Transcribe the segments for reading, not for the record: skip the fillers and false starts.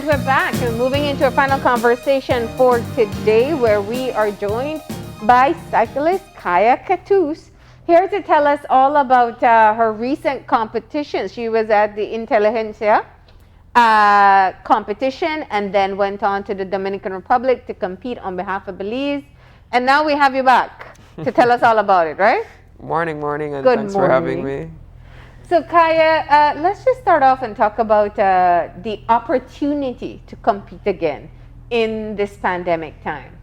we're back and moving into a final conversation for today, where we are joined by Cyclist Kaya Cattouse, here to tell us all about her recent competitions. She was at the Inteligencia competition and then went on to the Dominican Republic to compete on behalf of Belize. And now we have you back to tell us all about it, right? Morning, and Good thanks morning for having me. So Kaya, let's just start off and talk about the opportunity to compete again in this pandemic time.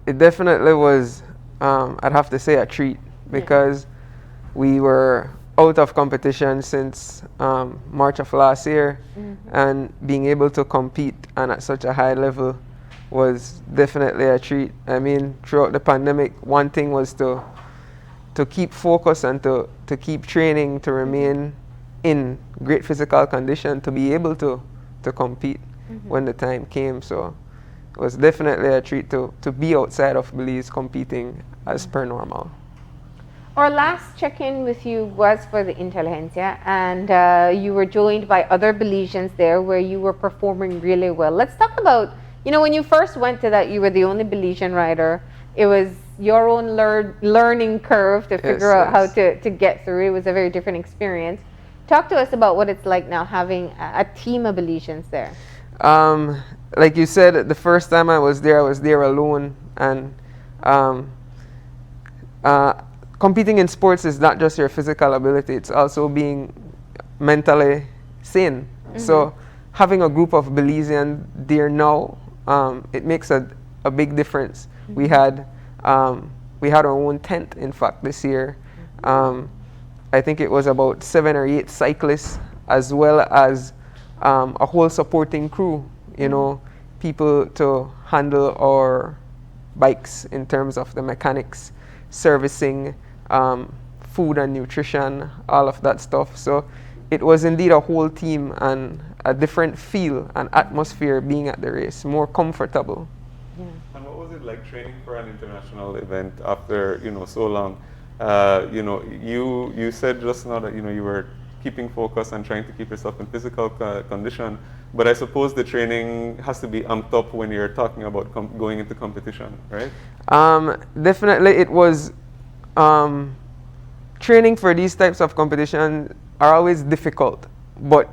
It definitely was, I'd have to say, a treat, because we were out of competition since March of last year, and being able to compete and at such a high level was definitely a treat. I mean, throughout the pandemic, one thing was to keep focus and to keep training, to remain in great physical condition, to be able to compete when the time came. So it was definitely a treat to be outside of Belize competing as per normal. Our last check-in with you was for the Inteligencia, and you were joined by other Belizeans there, where you were performing really well. Let's talk about, when you first went to that, you were the only Belizean rider. It was your own learning curve to figure out how to get through. It was a very different experience. Talk to us about what it's like now having a team of Belizeans there. Like you said, the first time I was there alone, and competing in sports is not just your physical ability, it's also being mentally sane. So having a group of Belizeans there now, it makes a big difference. We had our own tent, in fact, this year. I think it was about 7 or 8 cyclists, as well as a whole supporting crew, people to handle our bikes in terms of the mechanics, servicing, food and nutrition, all of that stuff. So it was indeed a whole team and a different feel and atmosphere being at the race, more comfortable. Yeah. And what was it like training for an international event after so long? You said just now that you were keeping focus and trying to keep yourself in physical condition, but I suppose the training has to be amped up when you're talking about going into competition, right? Definitely, it was. Training for these types of competition are always difficult, but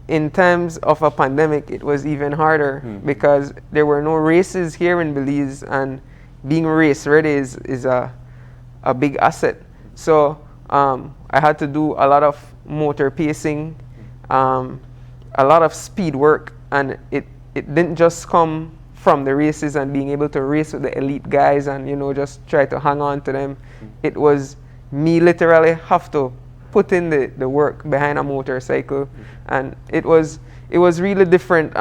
in times of a pandemic, it was even harder because there were no races here in Belize, and being race ready is a big asset. So I had to do a lot of motor pacing, a lot of speed work, and it didn't just come from the races and being able to race with the elite guys and just try to hang on to them. It was me literally have to put in the work behind a motorcycle, and it was really different.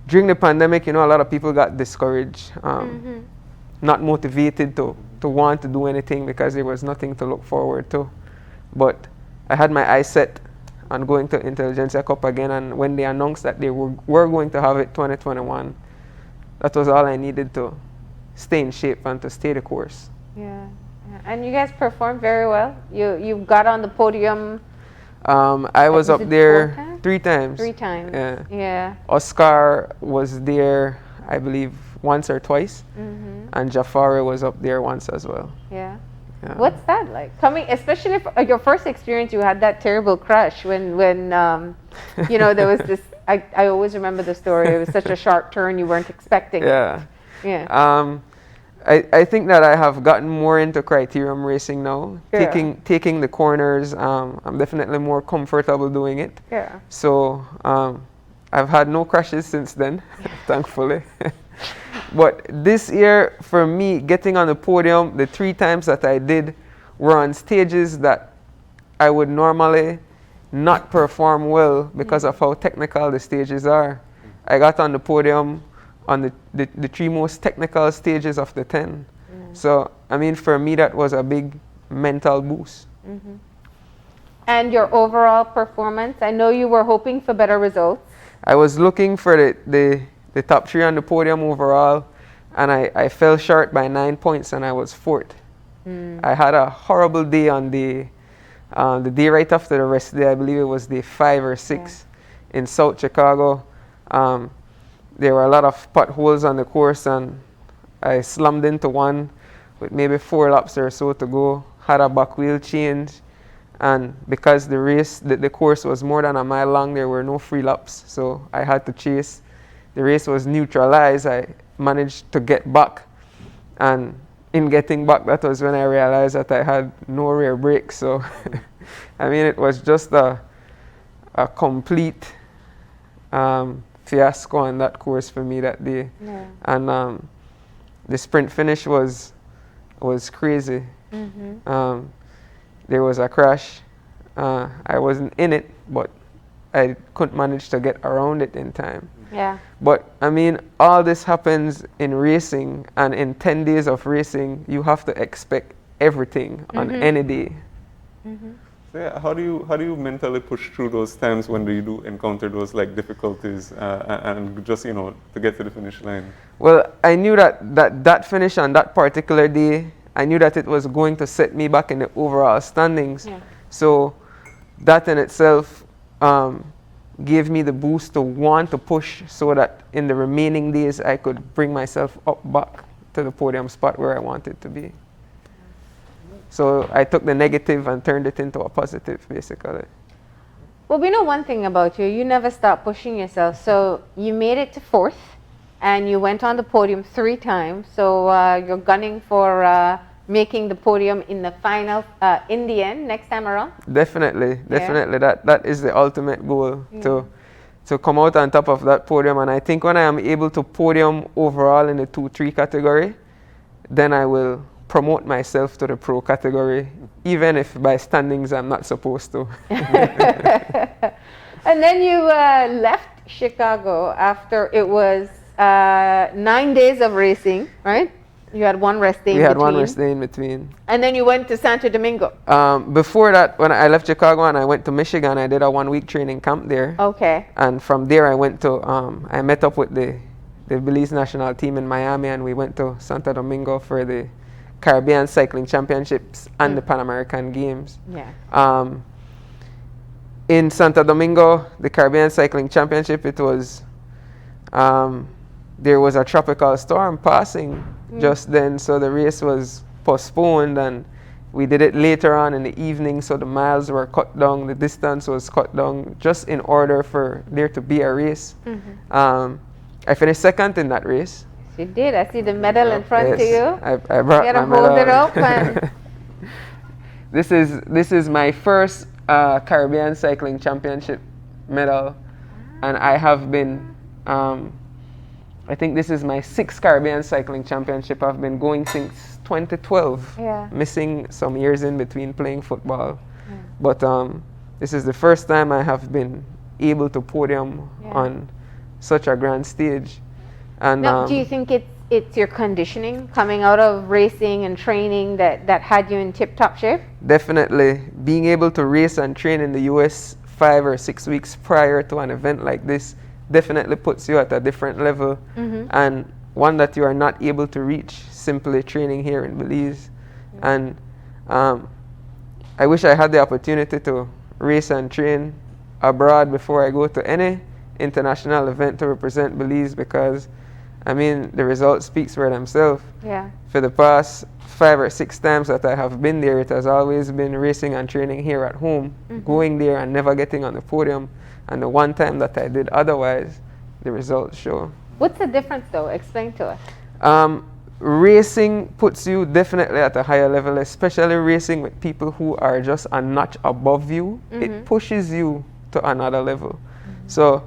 During the pandemic, a lot of people got discouraged, not motivated to want to do anything because there was nothing to look forward to. But I had my eyes set on going to Inteligencia Cup again, and when they announced that they were going to have it 2021, that was all I needed to stay in shape and to stay the course. Yeah. And you guys performed very well. You got on the podium. I was up there 3 times. 3 times. Yeah. Oscar was there, I believe, once or twice, and Jafari was up there once as well. Yeah. What's that like? Especially for your first experience, you had that terrible crash when there was this. I always remember the story. It was such a sharp turn you weren't expecting. Yeah. Yeah. I think that I have gotten more into criterium racing now. Yeah. Taking the corners, I'm definitely more comfortable doing it. Yeah. So I've had no crashes since then, thankfully. But this year, for me, getting on the podium, the 3 times that I did were on stages that I would normally not perform well because of how technical the stages are. I got on the podium on the 3 most technical stages of the 10. So, I mean, for me, that was a big mental boost. And your overall performance, I know you were hoping for better results. I was looking for the top 3 on the podium overall, and I fell short by 9 points, and I was 4th. I had a horrible day on the day right after the rest day. I believe it was day 5 or 6. in South Chicago. There were a lot of potholes on the course, and I slammed into one with maybe 4 laps or so to go. Had a back wheel change, and because the course was more than a mile long, there were no free laps, so I had to chase. The race was neutralized. I managed to get back, and in getting back, that was when I realized that I had no rear brakes. So, I mean, it was just a complete fiasco on that course for me that day. Yeah. And the sprint finish was crazy. There was a crash. I wasn't in it, but I couldn't manage to get around it in time. Yeah. But I mean, all this happens in racing, and in 10 days of racing, you have to expect everything on any day. So yeah, how do you mentally push through those times when you do encounter those like difficulties and just to get to the finish line? Well, I knew that finish on that particular day, I knew that it was going to set me back in the overall standings. Yeah. So that in itself gave me the boost to want to push, so that in the remaining days I could bring myself up back to the podium spot where I wanted to be. So I took the negative and turned it into a positive, basically. Well, we know one thing about you. You never stop pushing yourself. So you made it to 4th, and you went on the podium 3 times. So you're gunning for making the podium in the final, in the end, next time around? Definitely. That is the ultimate goal, to come out on top of that podium. And I think when I am able to podium overall in the 2-3 category, then I will promote myself to the pro category, even if by standings I'm not supposed to. And then you left Chicago after it was 9 days of racing, right? You had one rest day in between. We had one rest day in between. And then you went to Santo Domingo. Before that, when I left Chicago and I went to Michigan, I did a 1-week training camp there. Okay. And from there I went to, I met up with the Belize national team in Miami, and we went to Santo Domingo for the Caribbean Cycling Championships and the Pan American Games. Yeah. In Santo Domingo, the Caribbean Cycling Championship, it was, there was a tropical storm passing just then, so the race was postponed, and we did it later on in the evening, so the miles were cut down, the distance was cut down, just in order for there to be a race. I finished 2nd in that race. You did. I see the medal in front of you. I brought You gotta my medal. hold it up. And This is my first Caribbean Cycling Championship medal, and I have been, I think this is my 6th Caribbean Cycling Championship. I've been going since 2012, missing some years in between playing football. But this is the first time I have been able to podium on such a grand stage. And now, do you think it's your conditioning coming out of racing and training that had you in tip-top shape? Definitely. Being able to race and train in the US 5 or 6 weeks prior to an event like this definitely puts you at a different level, and one that you are not able to reach simply training here in Belize. And I wish I had the opportunity to race and train abroad before I go to any international event to represent Belize, because I mean, the results speaks for themselves. Yeah. For the past 5 or 6 times that I have been there, it has always been racing and training here at home, going there and never getting on the podium. And the one time that I did otherwise, the results show. What's the difference, though? Explain to us. Racing puts you definitely at a higher level, especially racing with people who are just a notch above you. It pushes you to another level. So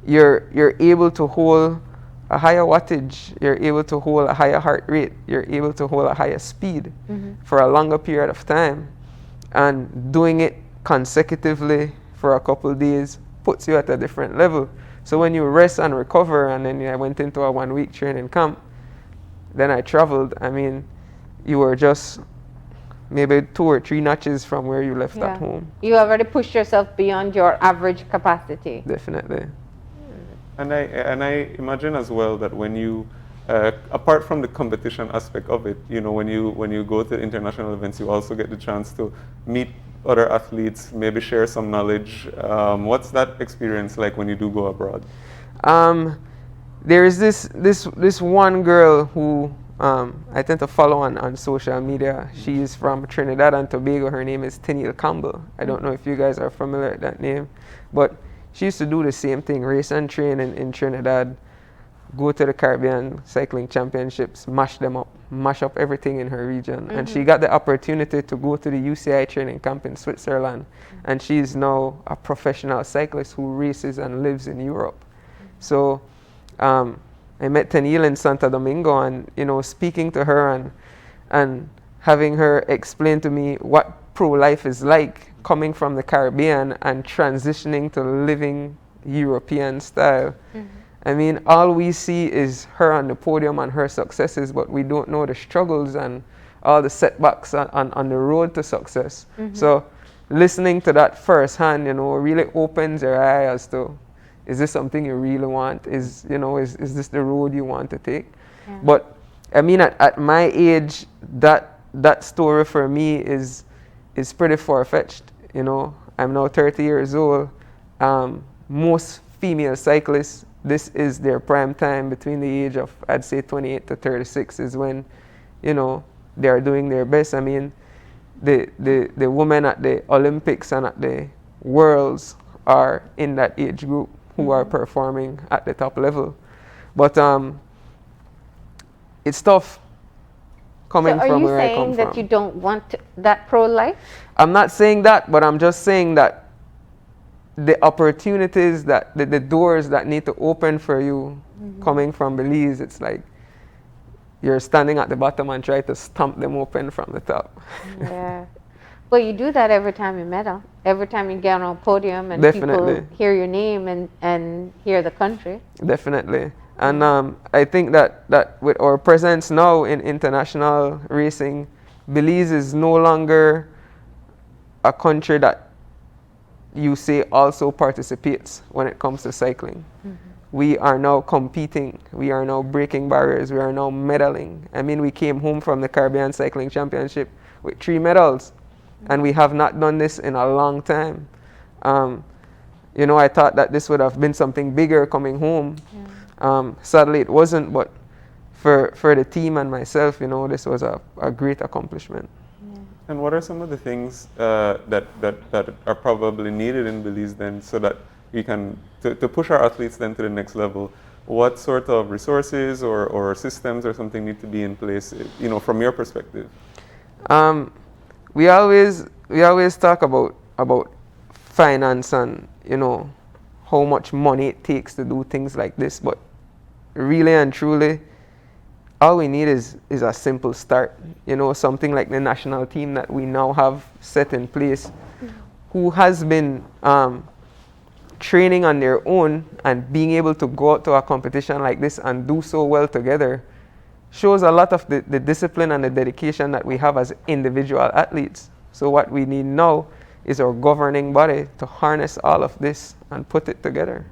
you're able to hold a higher wattage, you're able to hold a higher heart rate, you're able to hold a higher speed for a longer period of time. And doing it consecutively for a couple days puts you at a different level. So when you rest and recover, and then I went into a 1-week training camp, then I traveled, I mean, you were just maybe 2 or 3 notches from where you left at home. You already pushed yourself beyond your average capacity. Definitely. And I imagine as well that when you apart from the competition aspect of it, you know, when you go to international events, you also get the chance to meet other athletes, maybe share some knowledge. What's that experience like when you do go abroad? There is this one girl who I tend to follow on social media. She is from Trinidad and Tobago. Her name is Tennille Campbell. I don't know if you guys are familiar with that name, but she used to do the same thing, race and train in Trinidad, go to the Caribbean Cycling Championships, mash up everything in her region. And she got the opportunity to go to the UCI training camp in Switzerland. And she is now a professional cyclist who races and lives in Europe. So I met Tennille in Santo Domingo, and you know, speaking to her and having her explain to me what pro life is like, coming from the Caribbean and transitioning to living European style. I mean, all we see is her on the podium and her successes, but we don't know the struggles and all the setbacks on the road to success. So listening to that firsthand, you know, really opens your eye as to, is this something you really want? Is this the road you want to take? Yeah. But I mean, at my age, that story for me is pretty far-fetched. You know, I'm now 30 years old. Most female cyclists, this is their prime time between the age of, I'd say, 28 to 36 is when, you know, they are doing their best. I mean, the women at the Olympics and at the Worlds are in that age group who are performing at the top level. But it's tough coming from where I come from. Are you saying that you don't want that pro life? I'm not saying that, but I'm just saying that the opportunities, that the doors that need to open for you coming from Belize, it's like you're standing at the bottom and try to stomp them open from the top. Yeah. Well, you do that every time you medal, every time you get on a podium and Definitely. people hear your name and hear the country. Definitely. And I think that with our presence now in international racing, Belize is no longer a country that you say also participates when it comes to cycling. We are now competing. We are now breaking barriers. We are now medaling. I mean, we came home from the Caribbean Cycling Championship with 3 medals, and we have not done this in a long time. You know, I thought that this would have been something bigger coming home. Sadly, it wasn't, but for the team and myself, you know, this was a great accomplishment. And what are some of the things that are probably needed in Belize then, so that we can to push our athletes then to the next level? What sort of resources or systems or something need to be in place, you know, from your perspective? We always talk about finance and, you know, how much money it takes to do things like this, but really and truly, all we need is a simple start. You know, something like the national team that we now have set in place, who has been training on their own and being able to go out to a competition like this and do so well together, shows a lot of the discipline and the dedication that we have as individual athletes. So what we need now is our governing body to harness all of this and put it together.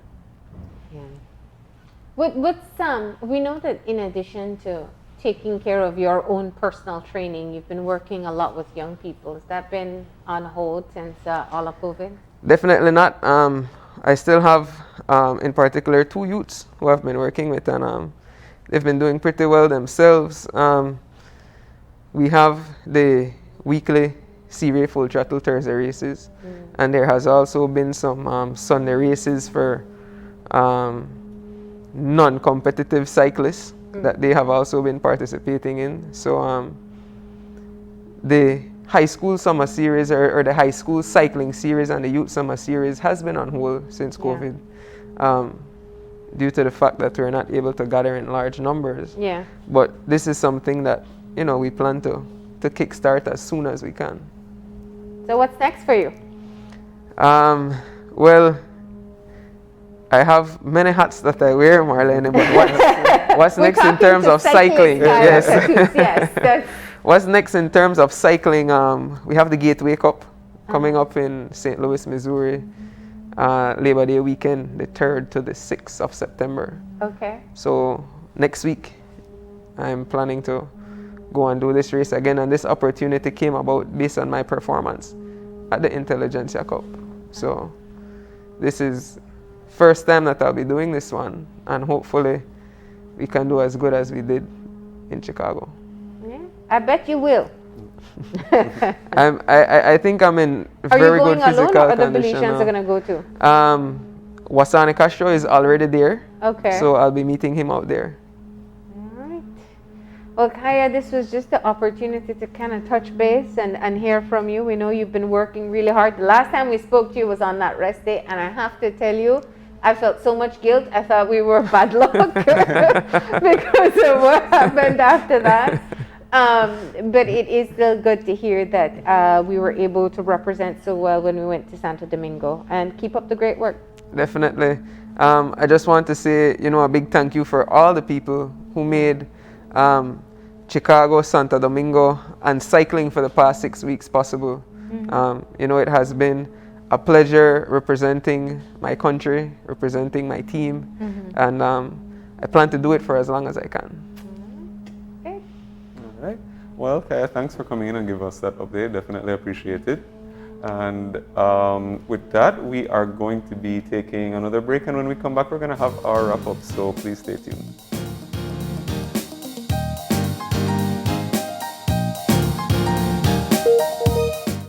We know that in addition to taking care of your own personal training, you've been working a lot with young people. Has that been on hold since all of COVID? Definitely not. I still have, in particular, 2 youths who I've been working with, and they've been doing pretty well themselves. We have the weekly Sea-Ray Full Throttle Thursday races, and there has also been some Sunday races for non-competitive cyclists that they have also been participating in. So the high school summer series or the high school cycling series and the youth summer series has been on hold since COVID, due to the fact that we're not able to gather in large numbers. Yeah. But this is something that, you know, we plan to kickstart as soon as we can. So what's next for you? Well, I have many hats that I wear, Marlene, but what's next in terms of cycling? Yes. Yes. What's next in terms of cycling? We have the Gateway Cup coming up in St. Louis, Missouri, Labor Day weekend, the 3rd to the 6th of September. Okay. So next week I'm planning to go and do this race again, and this opportunity came about based on my performance at the Intelligentsia Cup. So this is first time that I'll be doing this one, and hopefully we can do as good as we did in Chicago. Yeah, I bet you will. I think I'm in very good physical Are you going alone, or other condition Belizeans now. are going to go too? Wasani Castro is already there, Okay. so I'll be meeting him out there. Alright. Well, Kaya, this was just the opportunity to kind of touch base and hear from you. We know you've been working really hard. The last time we spoke to you was on that rest day, and I have to tell you, I felt so much guilt. I thought we were bad luck because of what happened after that. But it is still good to hear that we were able to represent so well when we went to Santo Domingo, and keep up the great work. Definitely. I just want to say, a big thank you for all the people who made Chicago, Santo Domingo, and cycling for the past 6 weeks possible. It has been a pleasure representing my country, representing my team, and I plan to do it for as long as I can. Okay. All right. Well, Kaya, thanks for coming in and give us that update. Definitely appreciate it. And with that, we are going to be taking another break. And when we come back, we're going to have our wrap up. So please stay tuned.